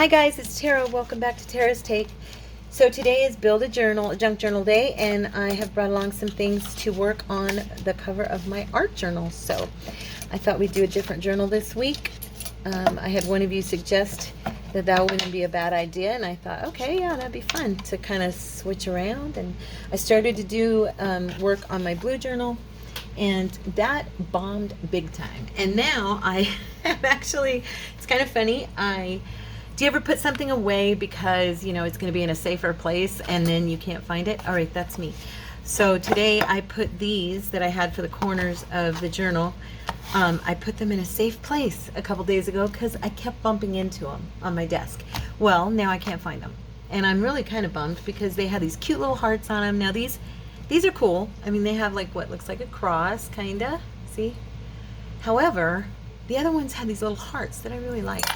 Hi guys, it's Tara. Welcome back to Tara's Take. So today is Build a Journal, a junk journal day, and I have brought along some things to work on the cover of my art journal. So I thought we'd do a different journal this week. I had one of you suggest that wouldn't be a bad idea, and I thought, okay, yeah, that'd be fun to kind of switch around. And I started to do work on my blue journal, and that bombed big time. And now I have actually, it's kind of funny, do you ever put something away because you know it's going to be in a safer place and then you can't find it? All right, that's me. So today I put these that I had for the corners of the journal, I put them in a safe place a couple days ago because I kept bumping into them on my desk. Well, now I can't find them, and I'm really kind of bummed because they had these cute little hearts on them. Now these are cool. I mean, they have like what looks like a cross, kinda. See? However, the other ones had these little hearts that I really liked.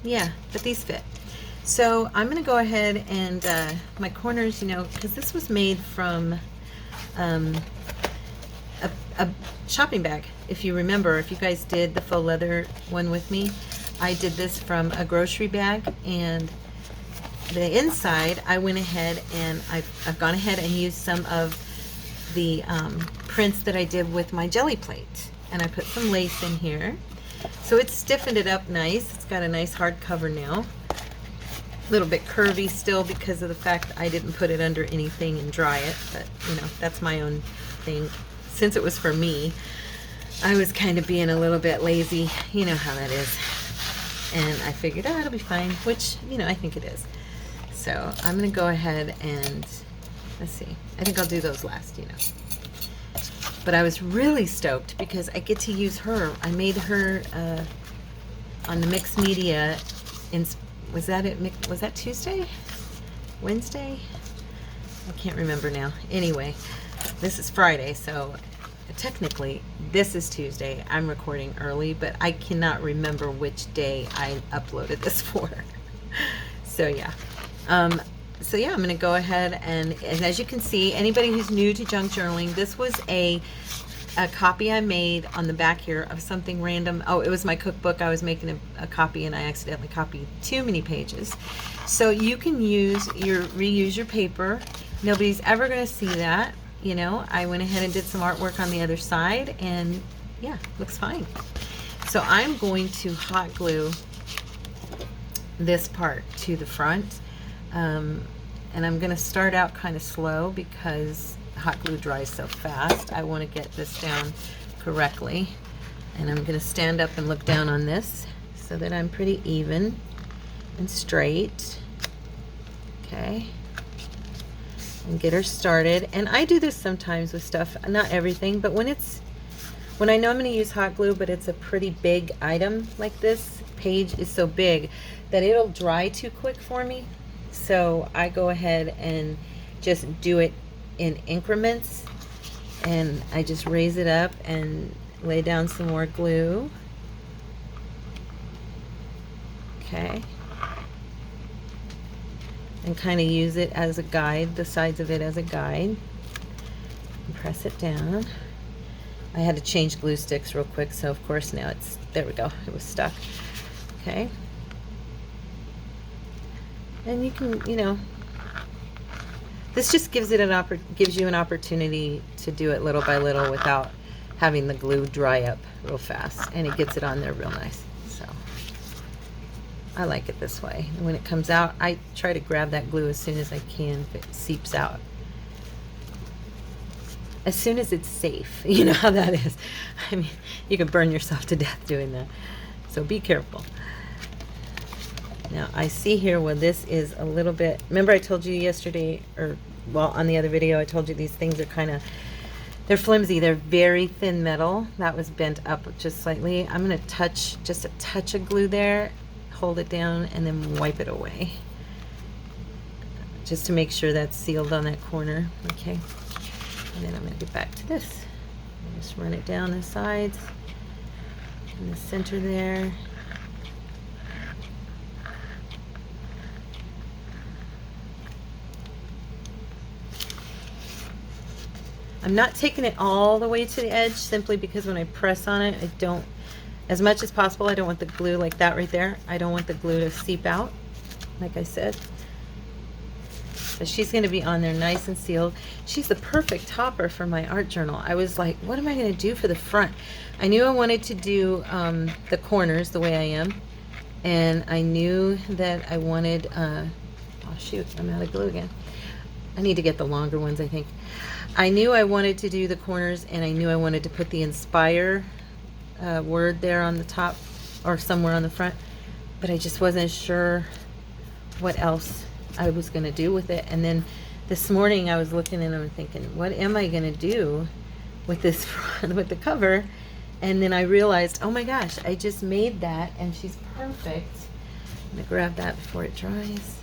Yeah, but these fit. So I'm going to go ahead and my corners, you know, because this was made from a shopping bag. If you remember, if you guys did the faux leather one with me, I did this from a grocery bag, and the inside I went ahead and I've gone ahead and used some of the prints that I did with my jelly plate, and I put some lace in here. So it's stiffened it up nice. It's got a nice hard cover now. A little bit curvy still because of the fact I didn't put it under anything and dry it, but you know, that's my own thing. Since it was for me, I was kind of being a little bit lazy. You know how that is. And I figured, oh, it'll be fine, which, you know, I think it is. So I'm going to go ahead and, let's see. I think I'll do those last, you know. But I was really stoked because I get to use her. I made her on the mixed media. Was that Tuesday? Wednesday? I can't remember now. Anyway, this is Friday, so technically this is Tuesday. I'm recording early, but I cannot remember which day I uploaded this for. So yeah. I'm going to go ahead and as you can see, anybody who's new to junk journaling, this was a copy I made on the back here of something random. Oh, it was my cookbook. I was making a copy and I accidentally copied too many pages. So you can reuse your paper. Nobody's ever going to see that. You know, I went ahead and did some artwork on the other side, and yeah, looks fine. So I'm going to hot glue this part to the front. And I'm going to start out kind of slow because hot glue dries so fast. I want to get this down correctly. And I'm going to stand up and look down on this so that I'm pretty even and straight. Okay. And get her started. And I do this sometimes with stuff, not everything, but when I know I'm going to use hot glue, but it's a pretty big item like this, page is so big that it'll dry too quick for me. So I go ahead and just do it in increments, and I just raise it up and lay down some more glue. Okay. And kind of use it as a guide, the sides of it as a guide. And press it down. I had to change glue sticks real quick, so of course now there we go, it was stuck. Okay. And you can, you know, this just gives you an opportunity to do it little by little without having the glue dry up real fast, and it gets it on there real nice. So I like it this way. And when it comes out, I try to grab that glue as soon as I can if it seeps out. As soon as it's safe. You know how that is. I mean, you can burn yourself to death doing that. So be careful. Now I see here where this is a little bit, remember I told you yesterday, or well on the other video I told you these things are they're flimsy, they're very thin metal. That was bent up just slightly. I'm going to touch just a touch of glue there, hold it down, and then wipe it away just to make sure that's sealed on that corner. Okay, and then I'm going to get back to this. Just run it down the sides in the center there. I'm not taking it all the way to the edge simply because when I press on it, I don't As much as possible, I don't want the glue like that right there. I don't want the glue to seep out, like I said. But she's going to be on there nice and sealed. She's the perfect topper for my art journal. I was like, what am I going to do for the front? I knew I wanted to do the corners the way I am. And I knew that I wanted, oh shoot, I'm out of glue again. I need to get the longer ones, I think. I knew I wanted to do the corners, and I knew I wanted to put the inspire word there on the top or somewhere on the front. But I just wasn't sure what else I was going to do with it. And then this morning I was looking at them and thinking, what am I going to do with this front, with the cover? And then I realized, oh my gosh, I just made that, and she's perfect. I'm gonna grab that before it dries.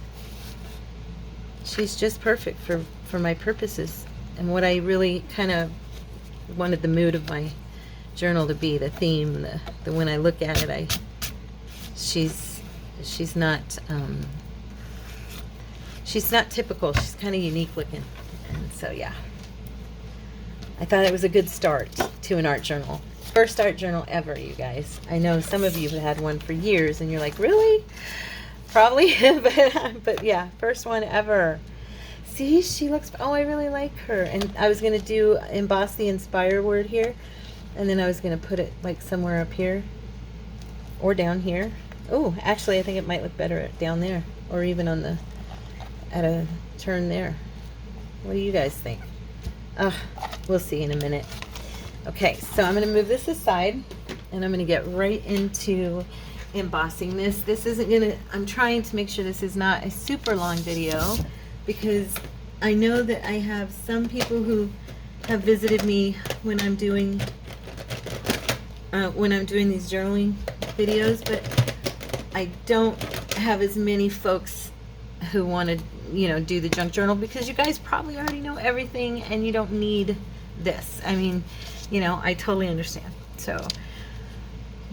She's just perfect for my purposes and what I really kind of wanted the mood of my journal to be, the theme, the when I look at it, she's not typical. She's kind of unique looking, and so yeah, I thought it was a good start to an art journal. First art journal ever, you guys. I know some of you have had one for years, and you're like, really? Probably, but yeah, first one ever. See, she looks, oh, I really like her. And I was going to do emboss the inspire word here, and then I was going to put it like somewhere up here or down here. Oh, actually, I think it might look better down there, or even on the, at a turn there. What do you guys think? We'll see in a minute. Okay, so I'm going to move this aside, and I'm going to get right into embossing this. This isn't going to, I'm trying to make sure this is not a super long video, because I know that I have some people who have visited me when I'm doing these journaling videos, but I don't have as many folks who want to, you know, do the junk journal, because you guys probably already know everything and you don't need this. I mean, you know, I totally understand. So,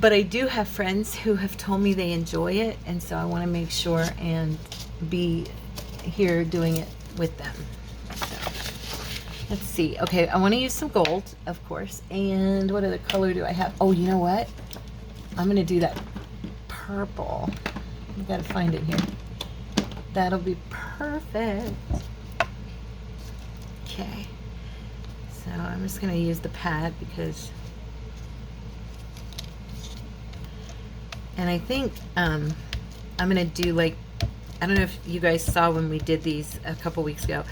but I do have friends who have told me they enjoy it, and so I want to make sure and be here doing it with them. So, let's see. Okay, I want to use some gold, of course. And what other color do I have? Oh, you know what? I'm going to do that purple. I got to find it here. That'll be perfect. Okay. So I'm just going to use the pad because, and I think I'm going to do like, I don't know if you guys saw when we did these a couple weeks ago,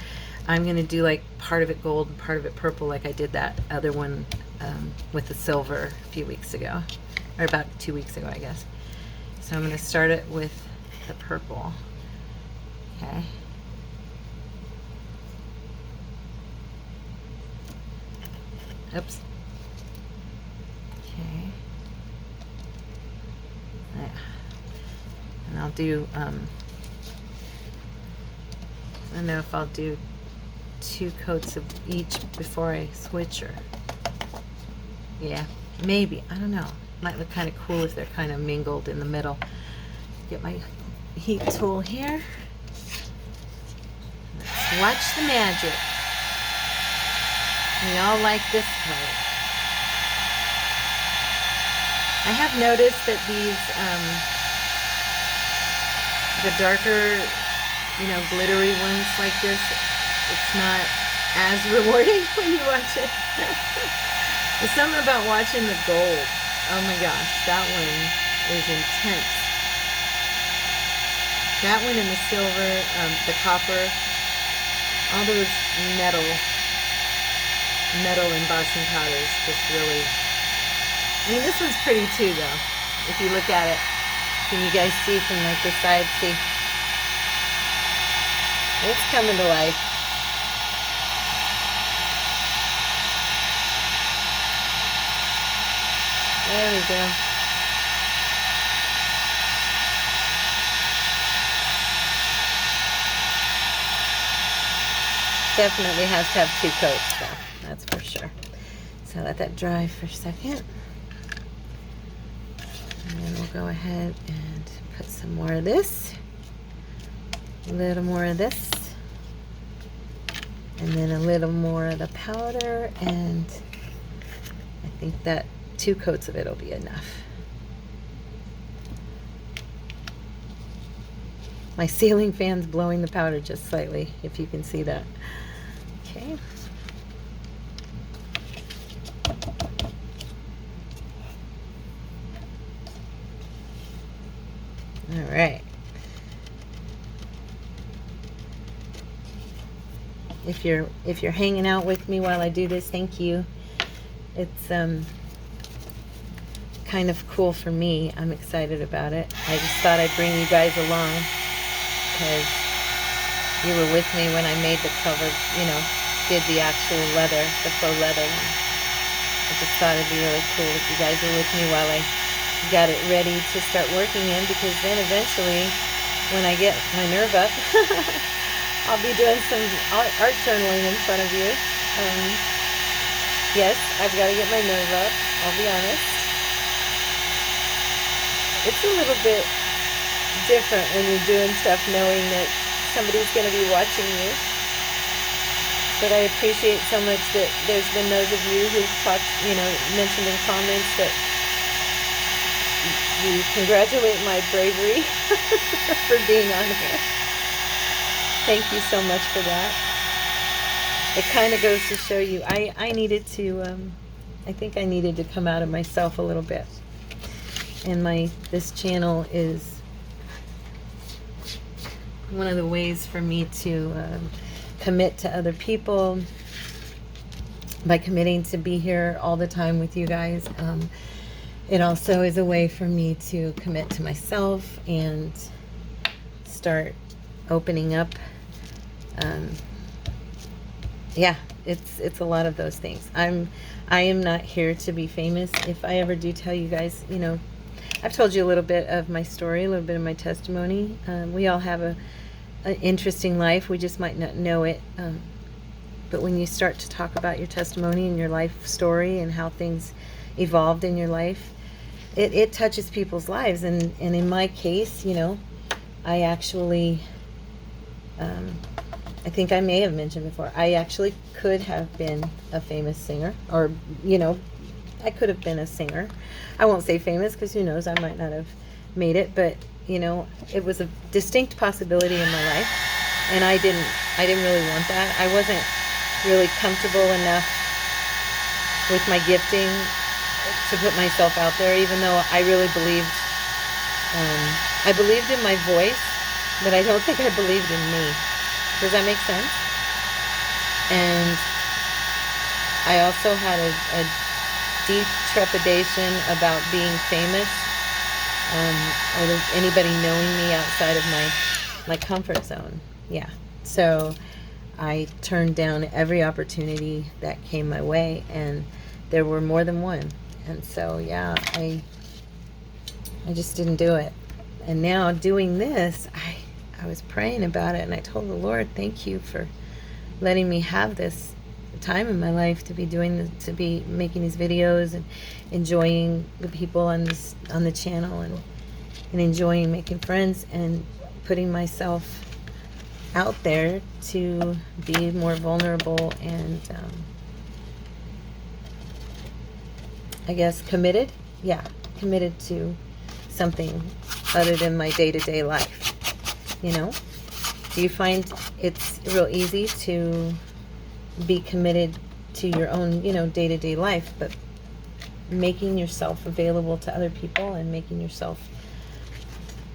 I'm going to do like part of it gold and part of it purple, like I did that other one with the silver a few weeks ago, or about 2 weeks ago, I guess. So I'm going to start it with the purple. Okay. Oops. Okay. And I'll do, I don't know if I'll do 2 coats of each before I switch, or, yeah, maybe, I don't know. Might look kind of cool if they're kind of mingled in the middle. Get my heat tool here. Let's watch the magic. We all like this part. I have noticed that these, the darker, you know, glittery ones like this, it's not as rewarding when you watch it. There's something about watching the gold. Oh my gosh, that one is intense. That one and the silver, the copper, all those metal embossing powders just really, I mean, this one's pretty too though. If you look at it, can you guys see from like the side? See, it's coming to life. There we go. Definitely has to have 2 coats though, that's for sure. So let that dry for a second. And then we'll go ahead and put some more of this. A little more of this. And then a little more of the powder, and I think that 2 coats of it will be enough. My ceiling fan's blowing the powder just slightly, if you can see that. Okay. All right. If you're hanging out with me while I do this, thank you. It's kind of cool for me. I'm excited about it. I just thought I'd bring you guys along because you were with me when I made the cover, did the actual leather, the faux leather. I just thought it'd be really cool if you guys were with me while I got it ready to start working in, because then eventually when I get my nerve up, I'll be doing some art journaling in front of you. Yes, I've got to get my nerve up, I'll be honest. It's a little bit different when you're doing stuff knowing that somebody's going to be watching you. But I appreciate so much that there's been those of you who've talked, mentioned in comments that you congratulate my bravery for being on here. Thank you so much for that. It kind of goes to show you, I needed to, I think I needed to come out of myself a little bit. And this channel is one of the ways for me to commit to other people by committing to be here all the time with you guys. It also is a way for me to commit to myself and start opening up. Yeah, it's a lot of those things. I am not here to be famous. If I ever do tell you guys, I've told you a little bit of my story, a little bit of my testimony. We all have an interesting life. We just might not know it. But when you start to talk about your testimony and your life story and how things evolved in your life, it touches people's lives. And in my case, I actually, I think I may have mentioned before, I actually could have been a famous singer, or, I could have been a singer. I won't say famous because who knows, I might not have made it, but it was a distinct possibility in my life, and I didn't really want that. I wasn't really comfortable enough with my gifting to put myself out there, even though I really believed, I believed in my voice, but I don't think I believed in me. Does that make sense? And I also had a deep trepidation about being famous, or anybody knowing me outside of my comfort zone. Yeah. So I turned down every opportunity that came my way, and there were more than one. And so, yeah, I just didn't do it. And now doing this, I was praying about it, and I told the Lord, thank you for letting me have this time in my life to be to be making these videos and enjoying the people on the channel, and enjoying making friends and putting myself out there to be more vulnerable and I guess committed. Yeah, committed to something other than my day-to-day life. Do you find it's real easy to be committed to your own, day-to-day life, but making yourself available to other people and making yourself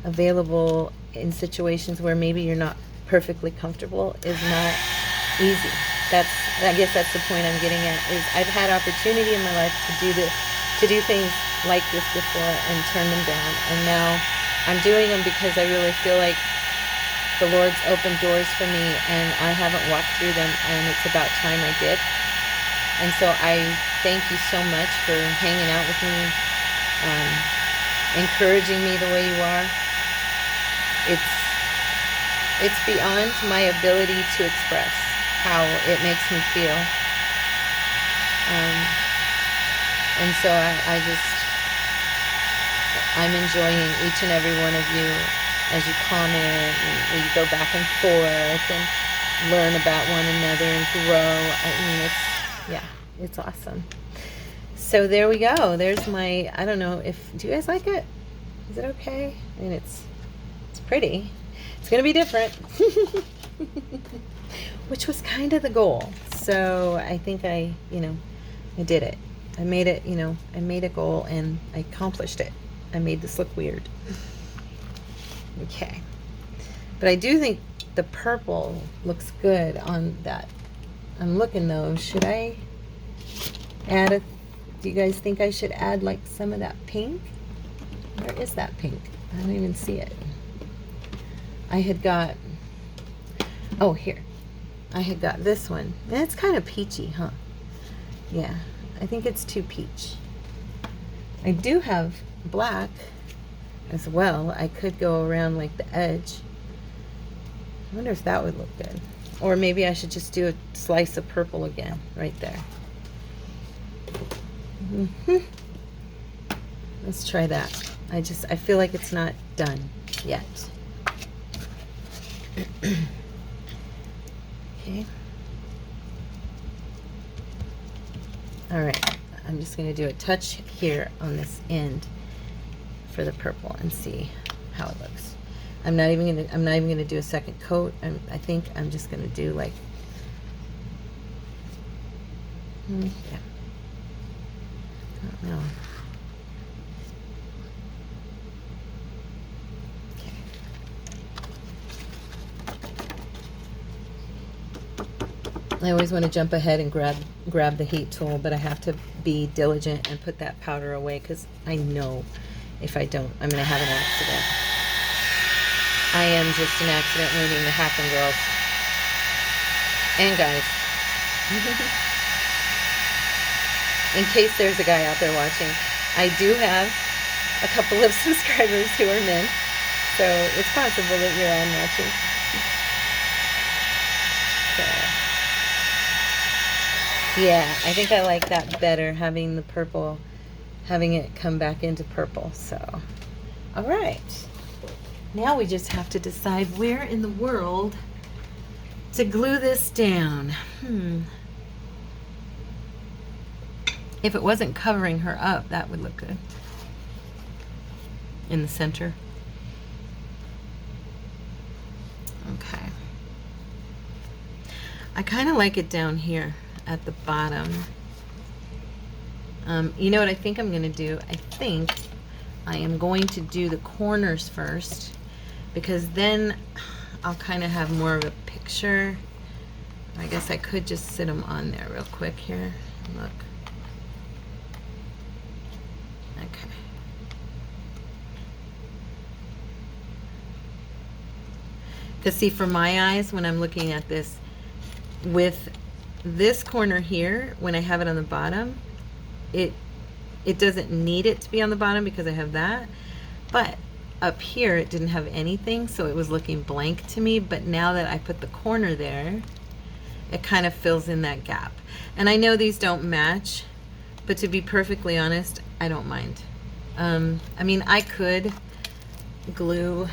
available in situations where maybe you're not perfectly comfortable is not easy. I guess that's the point I'm getting at, is I've had opportunity in my life to do things like this before and turn them down, and now I'm doing them because I really feel like the Lord's opened doors for me, and I haven't walked through them, and it's about time I did. And so I thank you so much for hanging out with me, encouraging me the way you are. It's beyond my ability to express how it makes me feel. And so I'm enjoying each and every one of you as you comment, and we go back and forth and learn about one another and grow. It's awesome. So there we go. There's my, I don't know do you guys like it? Is it okay? I mean, it's pretty. It's gonna be different. Which was kind of the goal. So I think I did it. I made it, I made a goal and I accomplished it. I made this look weird. Okay. But I do think the purple looks good on that. I'm looking though, should I add do you guys think I should add like some of that pink? Where is that pink? I don't even see it. I had got, oh, here. I had got this one. And it's kind of peachy, huh? Yeah, I think it's too peach. I do have black as well. I could go around like the edge. I wonder if that would look good. Or maybe I should just do a slice of purple again right there. Let's try that. I feel like it's not done yet. Okay. All right. I'm just going to do a touch here on this end for the purple and see how it looks. I'm not even going to do a second coat. I think I'm just going to do like yeah. I don't know. I always want to jump ahead and grab the heat tool, but I have to be diligent and put that powder away because I know if I don't, I'm going to have an accident. I am just an accident waiting to happen, girls and guys. In case there's a guy out there watching, I do have a couple of subscribers who are men, so it's possible that you're on watching. So. Yeah, I think I like that better, having the purple, having it come back into purple. So, all right. Now we just have to decide where in the world to glue this down. If it wasn't covering her up, that would look good. In the center. Okay. I kind of like it down here at the bottom. You know what I think I'm going to do? I think I am going to do the corners first, because then I'll kind of have more of a picture. I guess I could just sit them on there real quick here. Look. Okay. Because see, for my eyes, when I'm looking at this, with this corner here, when I have it on the bottom, it doesn't need it to be on the bottom because I have that. But up here, it didn't have anything, so it was looking blank to me. But now that I put the corner there, it kind of fills in that gap. And I know these don't match, but to be perfectly honest, I don't mind. I mean, I could glue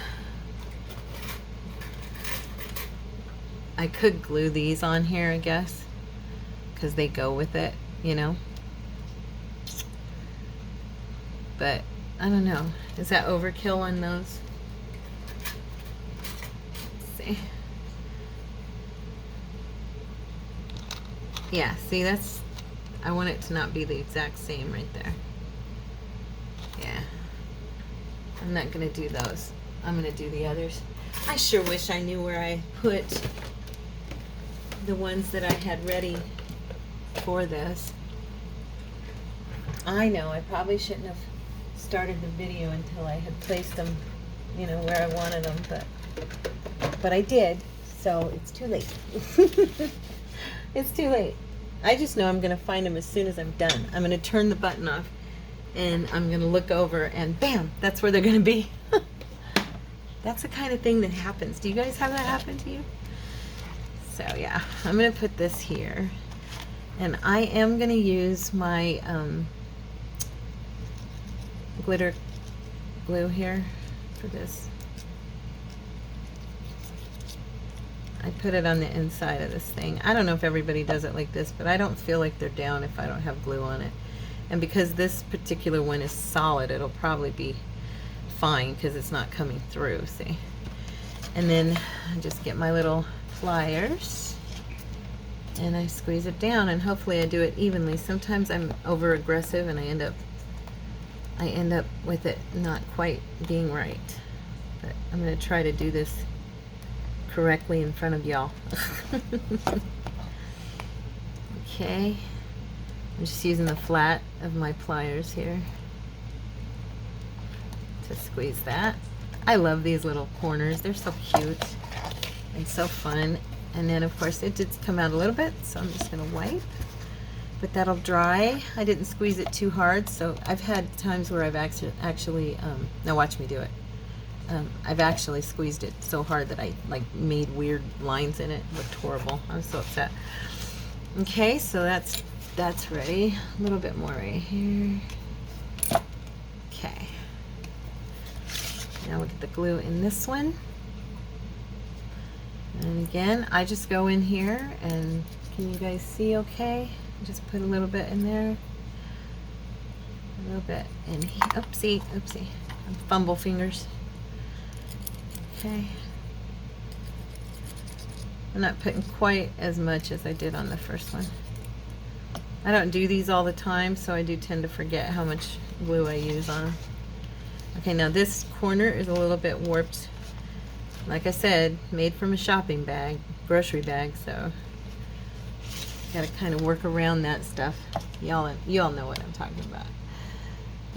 these on here, I guess, because they go with it, you know. But I don't know. Is that overkill on those? Let's see. Yeah, see, that's, I want it to not be the exact same right there. Yeah. I'm not going to do those. I'm going to do the others. I sure wish I knew where I put the ones that I had ready for this. I know, I probably shouldn't have started the video until I had placed them, you know, where I wanted them, but I did, so it's too late. It's too late. I just know I'm going to find them as soon as I'm done. I'm going to turn the button off, and I'm going to look over, and bam, that's where they're going to be. That's the kind of thing that happens. Do you guys have that happen to you? So yeah, I'm going to put this here, and I am going to use my glitter glue here for this. I put it on the inside of this thing. I don't know if everybody does it like this, but I don't feel like they're down if I don't have glue on it. And because this particular one is solid, it'll probably be fine because it's not coming through, see? And then I just get my little pliers and I squeeze it down, and hopefully I do it evenly. Sometimes I'm over aggressive and I end up with it not quite being right. But I'm going to try to do this correctly in front of y'all. Okay. I'm just using the flat of my pliers here to squeeze that. I love these little corners. They're so cute and so fun. And then of course it did come out a little bit, so I'm just going to wipe. But that'll dry. I didn't squeeze it too hard, so I've had times where I've actually now watch me do it. I've actually squeezed it so hard that I like made weird lines in it. It looked horrible. I was so upset. Okay, so that's ready. A little bit more right here. Okay. Now we get the glue in this one. And again, I just go in here and can you guys see okay? Just put a little bit in there. A little bit in here. Oopsie, oopsie. Fumble fingers. Okay. I'm not putting quite as much as I did on the first one. I don't do these all the time, so I do tend to forget how much glue I use on them. Okay, now this corner is a little bit warped. Like I said, made from a shopping bag, grocery bag, so gotta kind of work around that stuff. You all know what I'm talking about.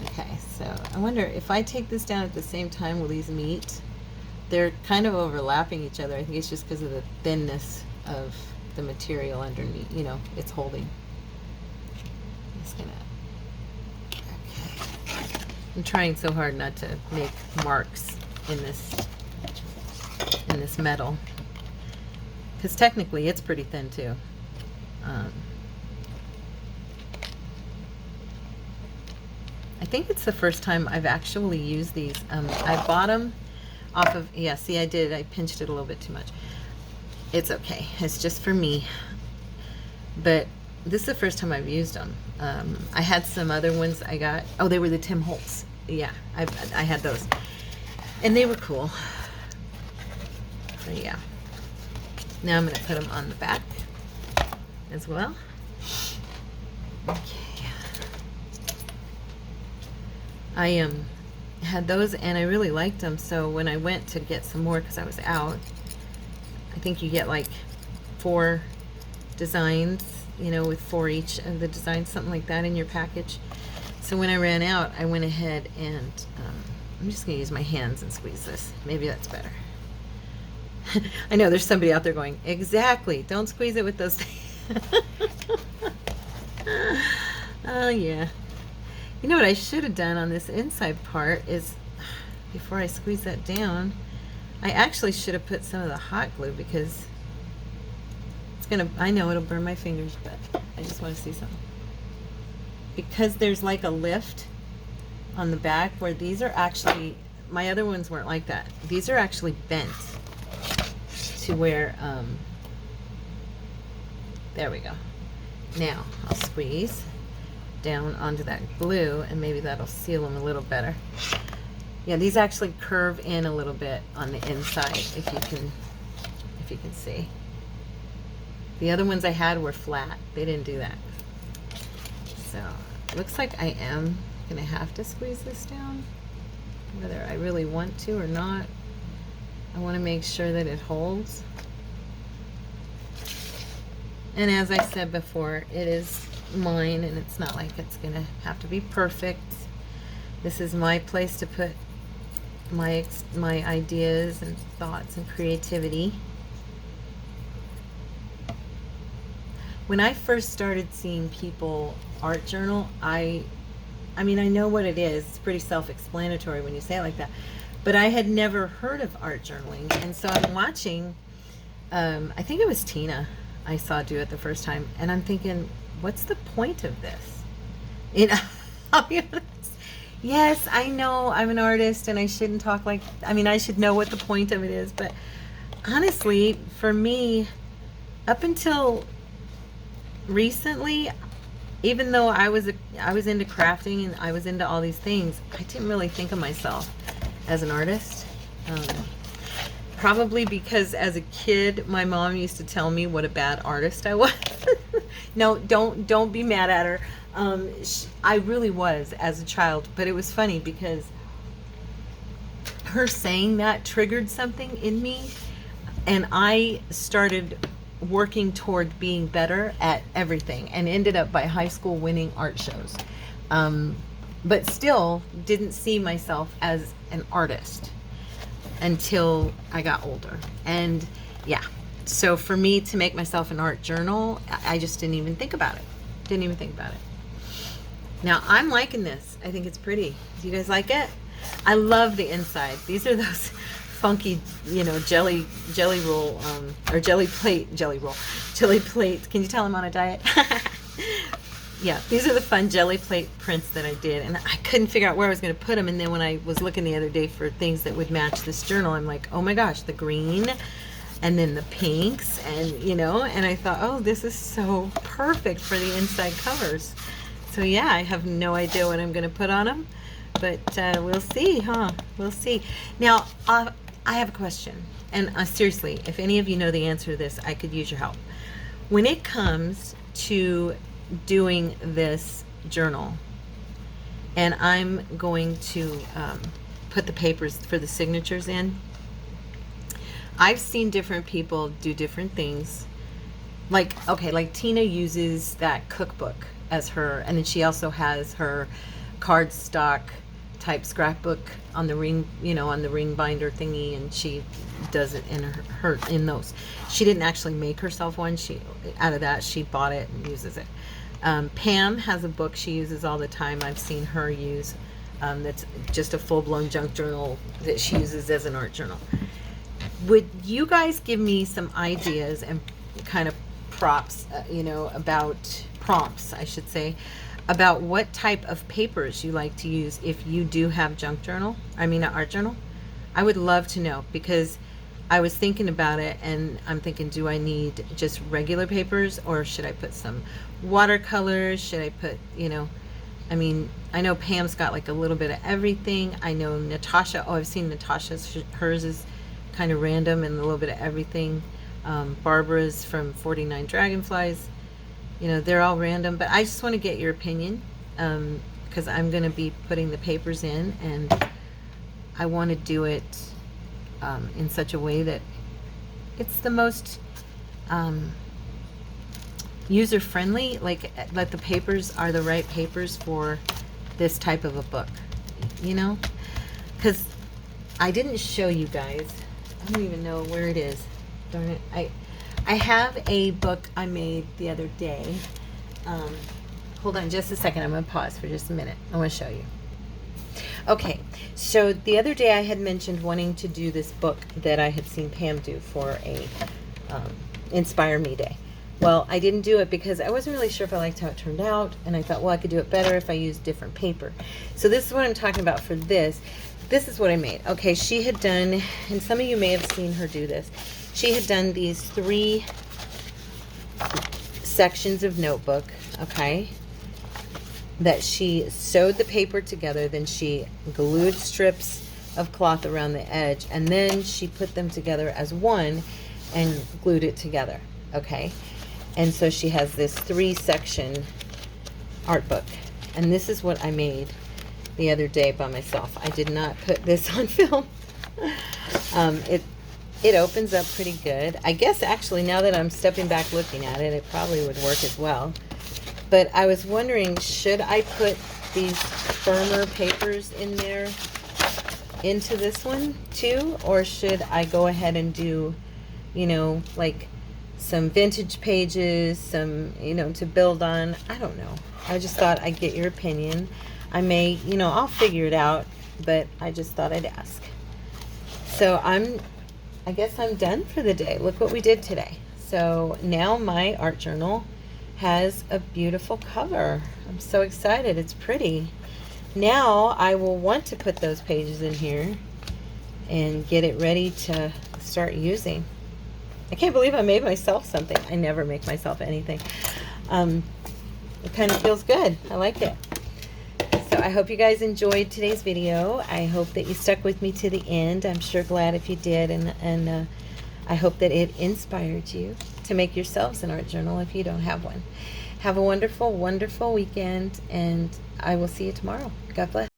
Okay, so I wonder if I take this down at the same time, will these meet? They're kind of overlapping each other. I think it's just because of the thinness of the material underneath, you know, it's holding. I'm just gonna, okay. I'm trying so hard not to make marks in this metal, because technically it's pretty thin too. I think it's the first time I've actually used these. I bought them off of, yeah, see I did, I pinched it a little bit too much. It's okay, it's just for me. But this is the first time I've used them. I had some other ones I got, oh, they were the Tim Holtz. Yeah, I had those. And they were cool. So yeah. Now I'm going to put them on the back as well. Okay. I had those and I really liked them, so when I went to get some more because I was out, I think you get like 4 designs, you know, with 4 each of the designs, something like that in your package. So when I ran out, I went ahead and I'm just going to use my hands and squeeze this. Maybe that's better. I know there's somebody out there going, exactly, don't squeeze it with those things. Oh yeah. You know what I should have done on this inside part is, before I squeeze that down, I actually should have put some of the hot glue, because it's gonna, I know it'll burn my fingers, but I just want to see something. Because there's like a lift on the back where these are actually, my other ones weren't like that. These are actually bent to where, there we go. Now I'll squeeze down onto that glue and maybe that'll seal them a little better. Yeah, these actually curve in a little bit on the inside, if you can see. The other ones I had were flat. They didn't do that. So it looks like I am gonna have to squeeze this down, whether I really want to or not. I want to make sure that it holds. And as I said before, it is mine and it's not like it's gonna have to be perfect. This is my place to put my ideas and thoughts and creativity. When I first started seeing people art journal, I mean, I know what it is. It's pretty self-explanatory when you say it like that. But I had never heard of art journaling. And so I'm watching, I think it was Tina I saw do it the first time. And I'm thinking, what's the point of this? You know, I'll be honest. Yes, I know I'm an artist and I shouldn't talk like, I mean, I should know what the point of it is. But honestly, for me, up until recently, even though I was into crafting and I was into all these things, I didn't really think of myself as an artist. Probably because as a kid, my mom used to tell me what a bad artist I was. No, don't be mad at her. I really was as a child, but it was funny because her saying that triggered something in me, and I started working toward being better at everything, and ended up by high school winning art shows. But still didn't see myself as an artist until I got older. And yeah, so for me to make myself an art journal, I just didn't even think about it. Didn't even think about it. Now I'm liking this. I think it's pretty. Do you guys like it? I love the inside. These are those funky, jelly roll, or jelly plate. Can you tell I'm on a diet? Yeah, these are the fun jelly plate prints that I did, and I couldn't figure out where I was going to put them. And then when I was looking the other day for things that would match this journal, I'm like, oh my gosh, the green, and then the pinks, and and I thought, oh, this is so perfect for the inside covers. So yeah, I have no idea what I'm going to put on them, but we'll see, huh? We'll see. Now, I have a question, and seriously, if any of you know the answer to this, I could use your help. When it comes to doing this journal, and I'm going to put the papers for the signatures in, I've seen different people do different things. Like Tina uses that cookbook as her, and then she also has her cardstock type scrapbook on the ring, on the ring binder thingy, and she does it in those. She didn't actually make herself one. Out of that she bought it and uses it. Pam has a book she uses all the time. I've seen her use that's just a full-blown junk journal that she uses as an art journal. Would you guys give me some ideas and kind of prompts, I should say, about what type of papers you like to use if you do have an art journal? I would love to know, because I was thinking about it, and I'm thinking, do I need just regular papers, or should I put some watercolors? Should I put, I know Pam's got like a little bit of everything. I know Natasha, I've seen Natasha's, hers is kind of random and a little bit of everything. Barbara's from 49 Dragonflies, they're all random, but I just want to get your opinion, because I'm going to be putting the papers in, and I want to do it in such a way that it's the most user-friendly, like the papers are the right papers for this type of a book, because I didn't show you guys. I don't even know where it is. Darn it. I have a book I made the other day. Hold on just a second. I'm going to pause for just a minute. I want to show you. Okay, so the other day I had mentioned wanting to do this book that I had seen Pam do for a Inspire Me Day. Well, I didn't do it because I wasn't really sure if I liked how it turned out, and I thought, well, I could do it better if I used different paper. So this is what I'm talking about for this. This is what I made. Okay, she had done, and some of you may have seen her do this, she had done these 3 sections of notebook, okay, that she sewed the paper together, then she glued strips of cloth around the edge, and then she put them together as one and glued it together, okay? And so she has this 3-section art book, and this is what I made the other day by myself. I did not put this on film. It opens up pretty good. I guess actually, now that I'm stepping back looking at it, it probably would work as well. But I was wondering, should I put these firmer papers in there into this one too, or should I go ahead and do, like some vintage pages, some, to build on? I don't know. I just thought I'd get your opinion. I may, I'll figure it out, but I just thought I'd ask. So I guess I'm done for the day. Look what we did today. So now my art journal has a beautiful cover. I'm so excited. It's pretty. Now I will want to put those pages in here and get it ready to start using. I can't believe I made myself something. I never make myself anything. It kind of feels good. I like it. So I hope you guys enjoyed today's video. I hope that you stuck with me to the end. I'm sure glad if you did, and I hope that it inspired you to make yourselves an art journal if you don't have one. Have a wonderful, wonderful weekend, and I will see you tomorrow. God bless.